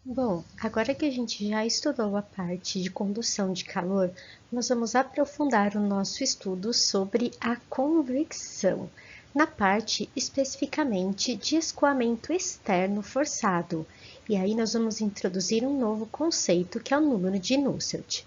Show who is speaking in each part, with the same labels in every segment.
Speaker 1: Bom, agora que a gente já estudou a parte de condução de calor, nós vamos aprofundar o nosso estudo sobre a convecção, na parte especificamente de escoamento externo forçado. E aí nós vamos introduzir um novo conceito que é o número de Nusselt.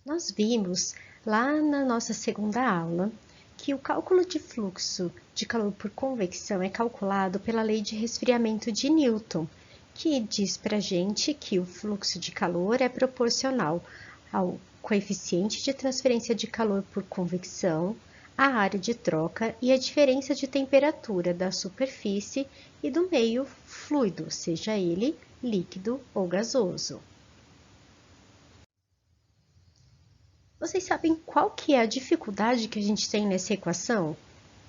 Speaker 1: Nós vimos lá na nossa segunda aula que o cálculo de fluxo de calor por convecção é calculado pela lei de resfriamento de Newton, que diz para gente que o fluxo de calor é proporcional ao coeficiente de transferência de calor por convecção, a área de troca e a diferença de temperatura da superfície e do meio fluido, seja ele líquido ou gasoso. Vocês sabem qual que é a dificuldade que a gente tem nessa equação?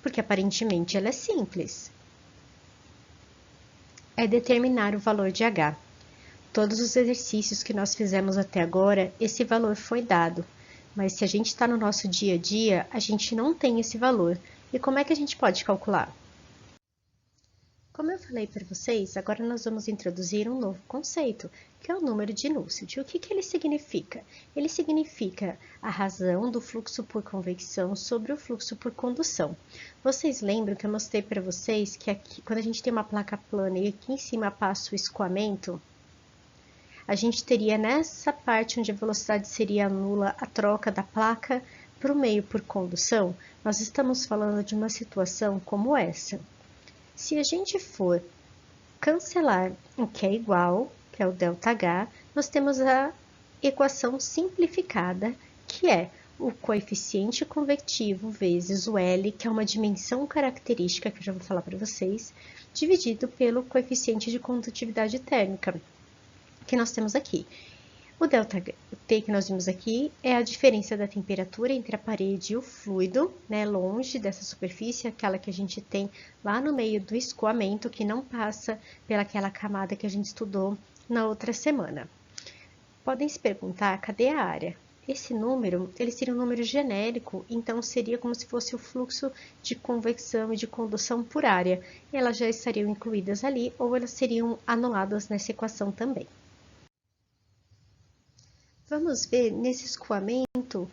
Speaker 1: Porque aparentemente ela é simples. É determinar o valor de H. Todos os exercícios que nós fizemos até agora, esse valor foi dado. Mas se a gente está no nosso dia a dia, a gente não tem esse valor. E como é que a gente pode calcular? Como eu falei para vocês, agora nós vamos introduzir um novo conceito, que é o número de Nusselt. O que ele significa? Ele significa a razão do fluxo por convecção sobre o fluxo por condução. Vocês lembram que eu mostrei para vocês que aqui, quando a gente tem uma placa plana e aqui em cima passa o escoamento, a gente teria nessa parte onde a velocidade seria nula a troca da placa para o meio por condução? Nós estamos falando de uma situação como essa. Se a gente for cancelar o que é igual, que é o ΔH, nós temos a equação simplificada, que é o coeficiente convectivo vezes o L, que é uma dimensão característica, que eu já vou falar para vocês, dividido pelo coeficiente de condutividade térmica, que nós temos aqui. O ΔT que nós vimos aqui é a diferença da temperatura entre a parede e o fluido, né, longe dessa superfície, aquela que a gente tem lá no meio do escoamento, que não passa pelaquela camada que a gente estudou na outra semana. Podem se perguntar, cadê a área? Esse número, ele seria um número genérico, então seria como se fosse o fluxo de convecção e de condução por área. Elas já estariam incluídas ali, ou elas seriam anuladas nessa equação também. Vamos ver nesse escoamento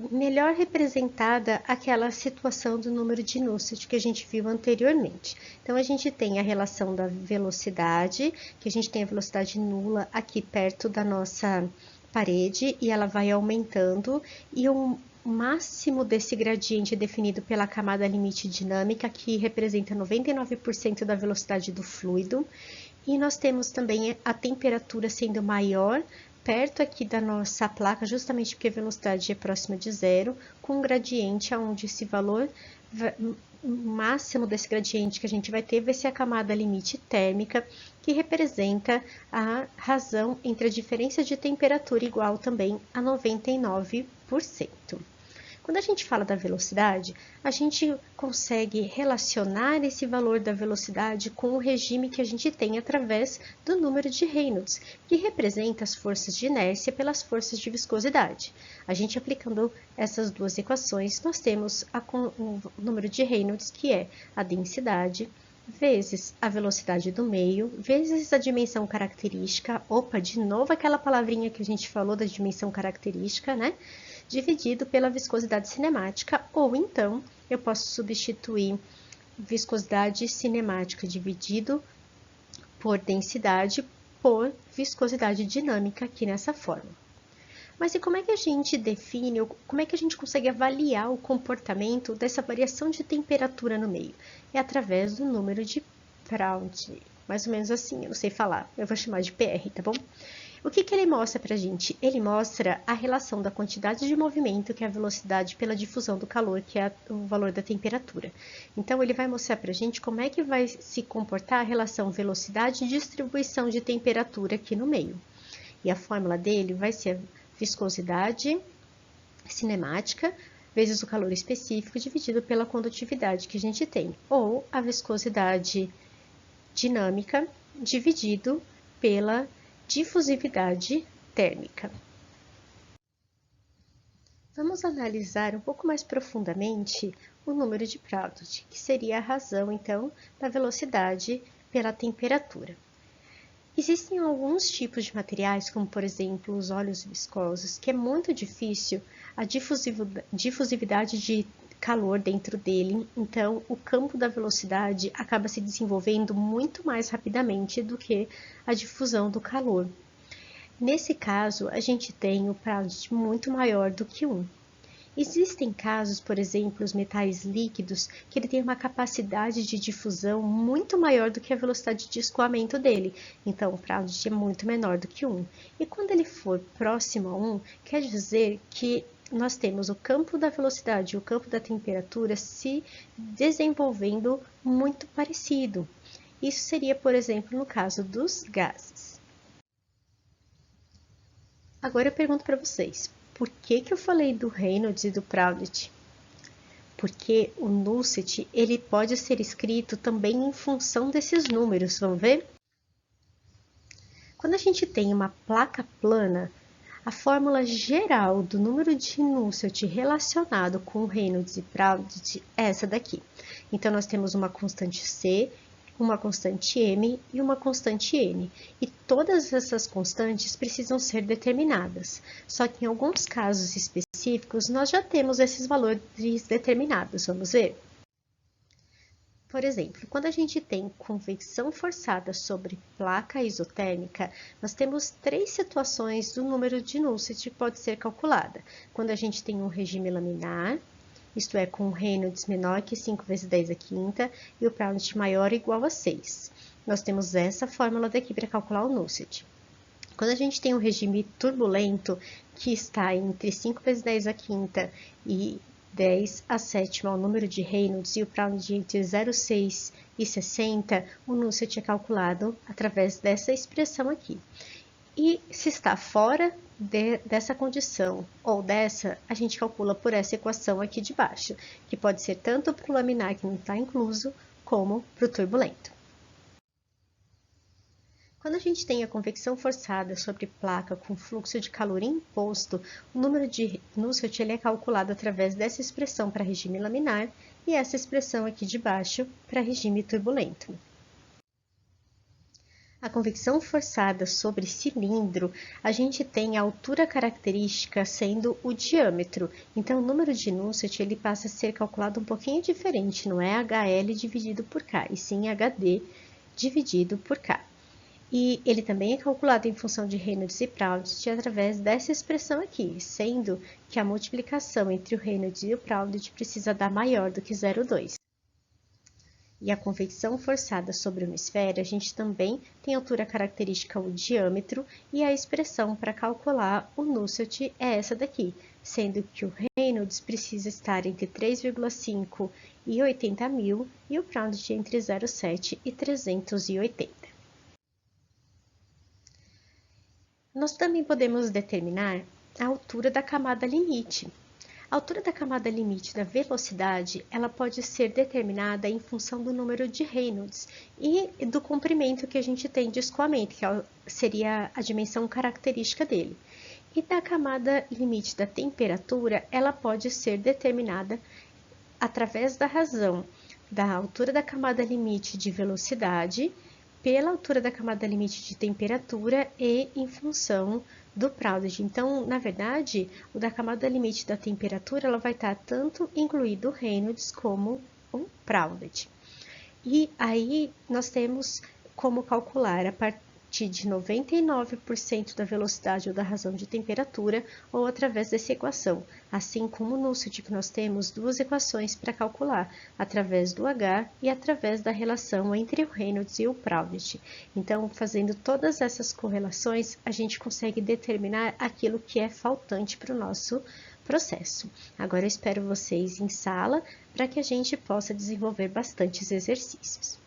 Speaker 1: melhor representada aquela situação do número de Nusselt que a gente viu anteriormente. Então, a gente tem a relação da velocidade, que a gente tem a velocidade nula aqui perto da nossa parede e ela vai aumentando, e o máximo desse gradiente é definido pela camada limite dinâmica, que representa 99% da velocidade do fluido. E nós temos também a temperatura sendo maior perto aqui da nossa placa, justamente porque a velocidade é próxima de zero, com um gradiente onde esse valor máximo desse gradiente que a gente vai ter vai ser a camada limite térmica, que representa a razão entre a diferença de temperatura igual também a 99%. Quando a gente fala da velocidade, a gente consegue relacionar esse valor da velocidade com o regime que a gente tem através do número de Reynolds, que representa as forças de inércia pelas forças de viscosidade. A gente aplicando essas duas equações, nós temos o número de Reynolds, que é a densidade, vezes a velocidade do meio, vezes a dimensão característica, opa, de novo aquela palavrinha que a gente falou da dimensão característica, né? Dividido pela viscosidade cinemática, ou então eu posso substituir viscosidade cinemática dividido por densidade por viscosidade dinâmica aqui nessa forma. Mas e como é que a gente define, ou como é que a gente consegue avaliar o comportamento dessa variação de temperatura no meio? É através do número de Proud, mais ou menos assim, eu não sei falar, eu vou chamar de PR, tá bom? O que ele mostra para a gente? Ele mostra a relação da quantidade de movimento, que é a velocidade, pela difusão do calor, que é o valor da temperatura. Então, ele vai mostrar para a gente como é que vai se comportar a relação velocidade e distribuição de temperatura aqui no meio. E a fórmula dele vai ser viscosidade cinemática vezes o calor específico dividido pela condutividade que a gente tem, ou a viscosidade dinâmica dividido pela difusividade térmica. Vamos analisar um pouco mais profundamente o número de Proudhon, que seria a razão, então, da velocidade pela temperatura. Existem alguns tipos de materiais, como por exemplo os óleos viscosos, que é muito difícil a difusividade de calor dentro dele, então o campo da velocidade acaba se desenvolvendo muito mais rapidamente do que a difusão do calor. Nesse caso, a gente tem o prazo muito maior do que 1. Existem casos, por exemplo, os metais líquidos, que ele tem uma capacidade de difusão muito maior do que a velocidade de escoamento dele. Então, o prazo é muito menor do que 1. E quando ele for próximo a 1, quer dizer que nós temos o campo da velocidade e o campo da temperatura se desenvolvendo muito parecido. Isso seria, por exemplo, no caso dos gases. Agora eu pergunto para vocês, por que eu falei do Reynolds e do Proudit? Porque o Nusselt, ele pode ser escrito também em função desses números, vamos ver? Quando a gente tem uma placa plana, a fórmula geral do número de Nusselt relacionado com Reynolds e Proudit é essa daqui. Então, nós temos uma constante C, uma constante m e uma constante n. E todas essas constantes precisam ser determinadas. Só que em alguns casos específicos, nós já temos esses valores determinados. Vamos ver? Por exemplo, quando a gente tem convecção forçada sobre placa isotérmica, nós temos 3 situações do número de Nusselt que pode ser calculada. Quando a gente tem um regime laminar, isto é, com o Reynolds menor que 5 vezes 10 a quinta e o Proudit maior ou igual a 6. Nós temos essa fórmula daqui para calcular o Nusselt. Quando a gente tem um regime turbulento, que está entre 5 vezes 10 a quinta e 10 a sétima, o número de Reynolds, e o Proudit entre 0,6 e 60, o Nusselt é calculado através dessa expressão aqui. E se está fora dessa condição ou dessa, a gente calcula por essa equação aqui de baixo, que pode ser tanto para o laminar que não está incluso, como para o turbulento. Quando a gente tem a convecção forçada sobre placa com fluxo de calor imposto, o número de Nusselt ele é calculado através dessa expressão para regime laminar e essa expressão aqui de baixo para regime turbulento. A convecção forçada sobre cilindro, a gente tem a altura característica sendo o diâmetro. Então, o número de Nusselt ele passa a ser calculado um pouquinho diferente, não é HL dividido por K, e sim HD dividido por K. E ele também é calculado em função de Reynolds e Proudit através dessa expressão aqui, sendo que a multiplicação entre o Reynolds e o Proudit precisa dar maior do que 0,2. E a convecção forçada sobre uma esfera, a gente também tem altura característica o diâmetro e a expressão para calcular o Nusselt é essa daqui, sendo que o Reynolds precisa estar entre 3,5 e 80 mil e o Proudit entre 0,7 e 380. Nós também podemos determinar a altura da camada limite. A altura da camada limite da velocidade, ela pode ser determinada em função do número de Reynolds e do comprimento que a gente tem de escoamento, que seria a dimensão característica dele. E da camada limite da temperatura, ela pode ser determinada através da razão da altura da camada limite de velocidade, pela altura da camada limite de temperatura e em função do Proudit. Então, na verdade, o da camada limite da temperatura, ela vai estar tanto incluído o Reynolds como o Proudit. E aí, nós temos como calcular a partir de 99% da velocidade ou da razão de temperatura ou através dessa equação. Assim como no Nusselt que nós temos duas equações para calcular, através do H e através da relação entre o Reynolds e o Proudit. Então, fazendo todas essas correlações, a gente consegue determinar aquilo que é faltante para o nosso processo. Agora, eu espero vocês em sala para que a gente possa desenvolver bastantes exercícios.